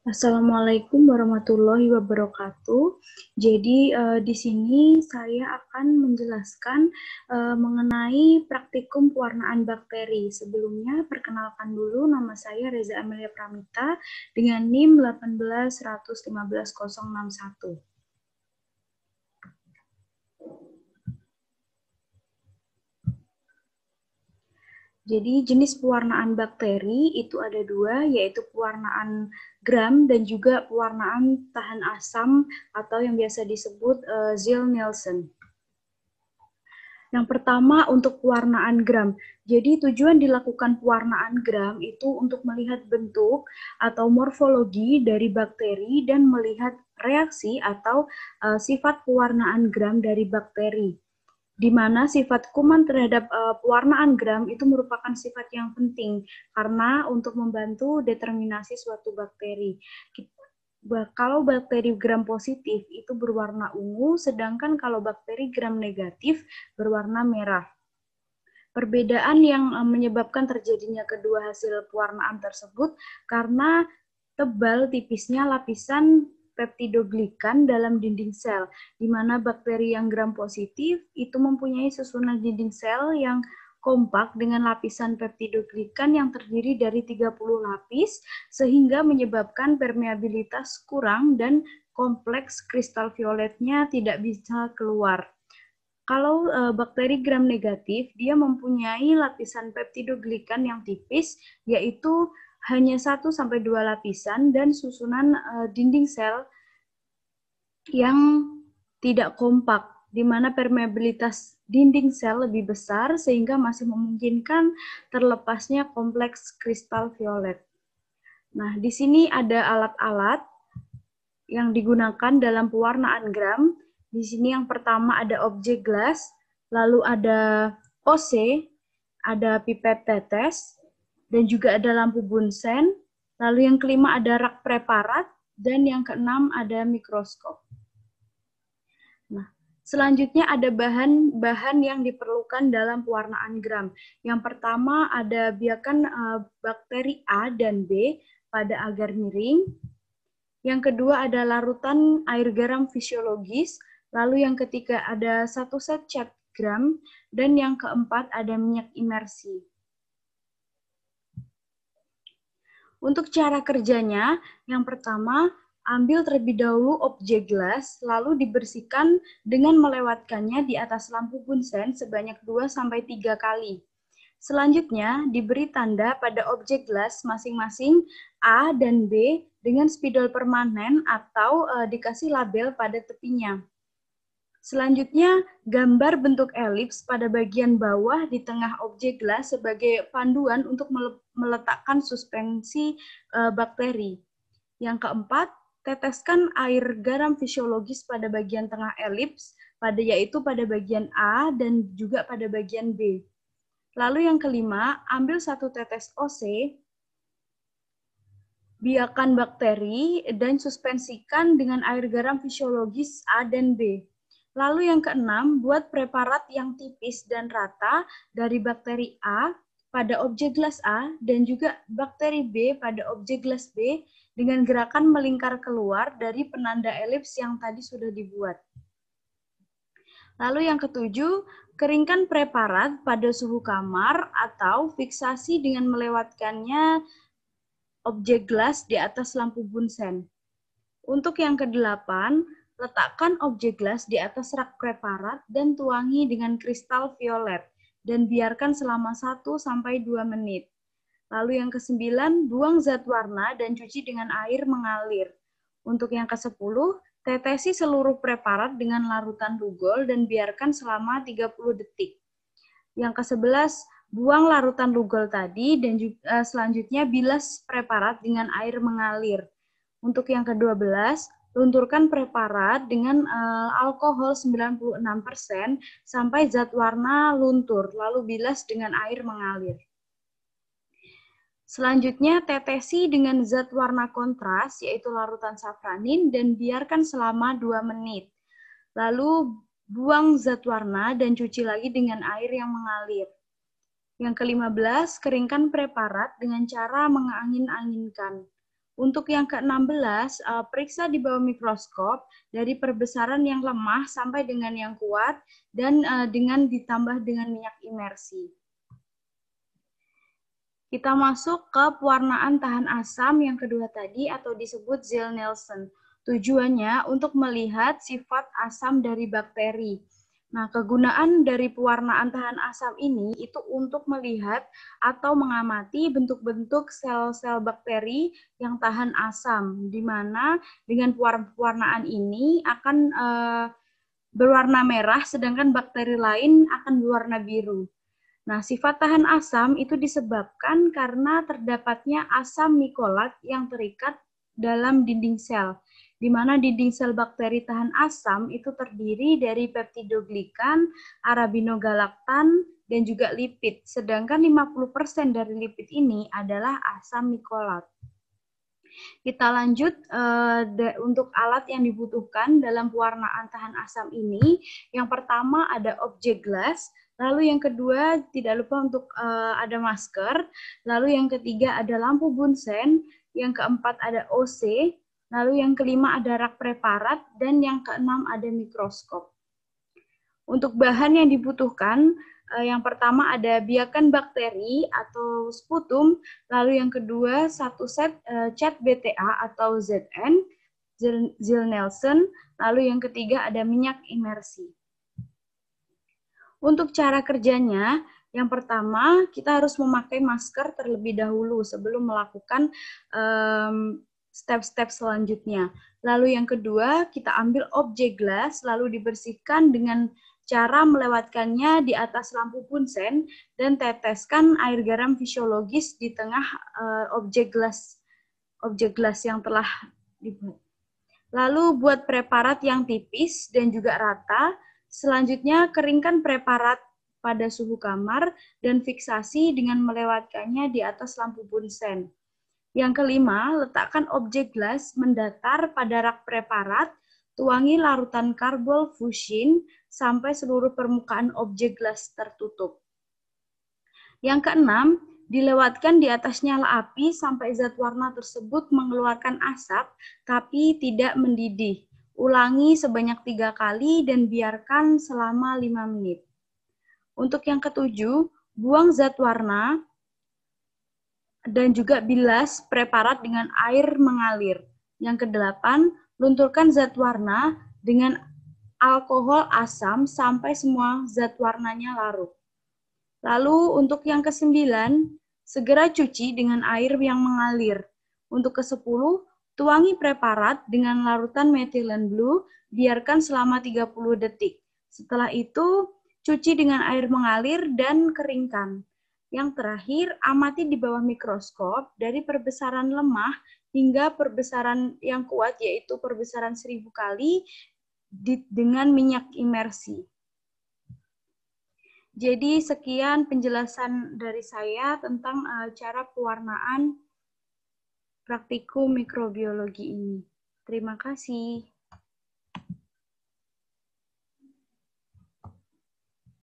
Assalamualaikum warahmatullahi wabarakatuh. Jadi di sini saya akan menjelaskan mengenai praktikum pewarnaan bakteri. Sebelumnya perkenalkan dulu, nama saya Reza Amelia Pramita dengan NIM 1815061. Jadi jenis pewarnaan bakteri itu ada dua, yaitu pewarnaan gram dan juga pewarnaan tahan asam atau yang biasa disebut Ziehl-Neelsen. Yang pertama untuk pewarnaan gram. Jadi tujuan dilakukan pewarnaan gram itu untuk melihat bentuk atau morfologi dari bakteri dan melihat reaksi atau sifat pewarnaan gram dari bakteri, di mana sifat kuman terhadap pewarnaan gram itu merupakan sifat yang penting karena untuk membantu determinasi suatu bakteri. Kalau bakteri gram positif itu berwarna ungu, sedangkan kalau bakteri gram negatif berwarna merah. Perbedaan yang menyebabkan terjadinya kedua hasil pewarnaan tersebut karena tebal tipisnya lapisan peptidoglikan dalam dinding sel, di mana bakteri yang gram positif itu mempunyai susunan dinding sel yang kompak dengan lapisan peptidoglikan yang terdiri dari 30 lapis, sehingga menyebabkan permeabilitas kurang dan kompleks kristal violetnya tidak bisa keluar. Kalau bakteri gram negatif, dia mempunyai lapisan peptidoglikan yang tipis, yaitu hanya 1-2 lapisan dan susunan dinding sel yang tidak kompak, di mana permeabilitas dinding sel lebih besar sehingga masih memungkinkan terlepasnya kompleks kristal violet. Nah, di sini ada alat-alat yang digunakan dalam pewarnaan gram. Di sini yang pertama ada objek gelas, lalu ada OC, ada pipet tetes, dan juga ada lampu bunsen. Lalu yang kelima ada rak preparat, dan yang keenam ada mikroskop. Nah, selanjutnya ada bahan-bahan yang diperlukan dalam pewarnaan gram. Yang pertama ada biakan bakteri A dan B pada agar miring. Yang kedua ada larutan air garam fisiologis. Lalu yang ketiga ada 1 set cat gram. Dan yang keempat ada minyak imersi. Untuk cara kerjanya, yang pertama, ambil terlebih dahulu objek gelas, lalu dibersihkan dengan melewatkannya di atas lampu bunsen sebanyak 2-3 kali. Selanjutnya, diberi tanda pada objek gelas masing-masing A dan B dengan spidol permanen atau dikasih label pada tepinya. Selanjutnya, gambar bentuk elips pada bagian bawah di tengah objek gelas sebagai panduan untuk meletakkan suspensi bakteri. Yang keempat, teteskan air garam fisiologis pada bagian tengah elips, yaitu pada bagian A dan juga pada bagian B. Lalu yang kelima, ambil 1 tetes OC, biakan bakteri, dan suspensikan dengan air garam fisiologis A dan B. Lalu yang keenam, buat preparat yang tipis dan rata dari bakteri A pada objek gelas A dan juga bakteri B pada objek gelas B dengan gerakan melingkar keluar dari penanda elips yang tadi sudah dibuat. Lalu yang ketujuh, keringkan preparat pada suhu kamar atau fiksasi dengan melewatkannya objek gelas di atas lampu bunsen. Untuk yang kedelapan, letakkan objek gelas di atas rak preparat dan tuangi dengan kristal violet dan biarkan selama 1-2 menit. Lalu yang kesembilan, buang zat warna dan cuci dengan air mengalir. Untuk yang ke-10, tetesi seluruh preparat dengan larutan Lugol dan biarkan selama 30 detik. Yang ke-11, buang larutan Lugol tadi dan juga, selanjutnya bilas preparat dengan air mengalir. Untuk yang ke-12, lunturkan preparat dengan alkohol 96% sampai zat warna luntur, lalu bilas dengan air mengalir. Selanjutnya, tetesi dengan zat warna kontras, yaitu larutan safranin, dan biarkan selama 2 menit. Lalu, buang zat warna dan cuci lagi dengan air yang mengalir. Yang ke-15, keringkan preparat dengan cara mengangin-anginkan. Untuk yang ke-16, periksa di bawah mikroskop dari perbesaran yang lemah sampai dengan yang kuat dan dengan ditambah dengan minyak imersi. Kita masuk ke pewarnaan tahan asam yang kedua tadi atau disebut Ziehl-Neelsen. Tujuannya untuk melihat sifat asam dari bakteri. Nah, kegunaan dari pewarnaan tahan asam ini itu untuk melihat atau mengamati bentuk-bentuk sel-sel bakteri yang tahan asam, di mana dengan pewarnaan ini akan berwarna merah, sedangkan bakteri lain akan berwarna biru. Nah, sifat tahan asam itu disebabkan karena terdapatnya asam mikolat yang terikat dalam dinding sel, di mana dinding sel bakteri tahan asam itu terdiri dari peptidoglikan, arabinogalaktan, dan juga lipid. Sedangkan 50% dari lipid ini adalah asam mikolat. Kita lanjut untuk alat yang dibutuhkan dalam pewarnaan tahan asam ini. Yang pertama ada objek gelas, lalu yang kedua tidak lupa untuk ada masker, lalu yang ketiga ada lampu bunsen, yang keempat ada OC, lalu yang kelima ada rak preparat, dan yang keenam ada mikroskop. Untuk bahan yang dibutuhkan, yang pertama ada biakan bakteri atau sputum, lalu yang kedua satu set cat BTA atau ZN, Ziehl-Neelsen, lalu yang ketiga ada minyak imersi. Untuk cara kerjanya, yang pertama kita harus memakai masker terlebih dahulu sebelum melakukan step-step selanjutnya. Lalu yang kedua, kita ambil objek gelas, lalu dibersihkan dengan cara melewatkannya di atas lampu bunsen dan teteskan air garam fisiologis di tengah objek gelas yang telah dibuat. Lalu buat preparat yang tipis dan juga rata. Selanjutnya keringkan preparat pada suhu kamar dan fiksasi dengan melewatkannya di atas lampu bunsen. Yang kelima, letakkan objek gelas mendatar pada rak preparat, tuangi larutan karbol fusin sampai seluruh permukaan objek gelas tertutup. Yang keenam, dilewatkan di atas nyala api sampai zat warna tersebut mengeluarkan asap, tapi tidak mendidih. Ulangi sebanyak 3 kali dan biarkan selama 5 menit. Untuk yang ketujuh, buang zat warna dan juga bilas preparat dengan air mengalir. Yang kedelapan, lunturkan zat warna dengan alkohol asam sampai semua zat warnanya larut. Lalu untuk yang kesembilan, segera cuci dengan air yang mengalir. Untuk kesepuluh, tuangi preparat dengan larutan methylene blue, biarkan selama 30 detik. Setelah itu, cuci dengan air mengalir dan keringkan. Yang terakhir, amati di bawah mikroskop dari perbesaran lemah hingga perbesaran yang kuat, yaitu perbesaran 1000 kali dengan minyak imersi. Jadi sekian penjelasan dari saya tentang cara pewarnaan praktikum mikrobiologi ini. Terima kasih.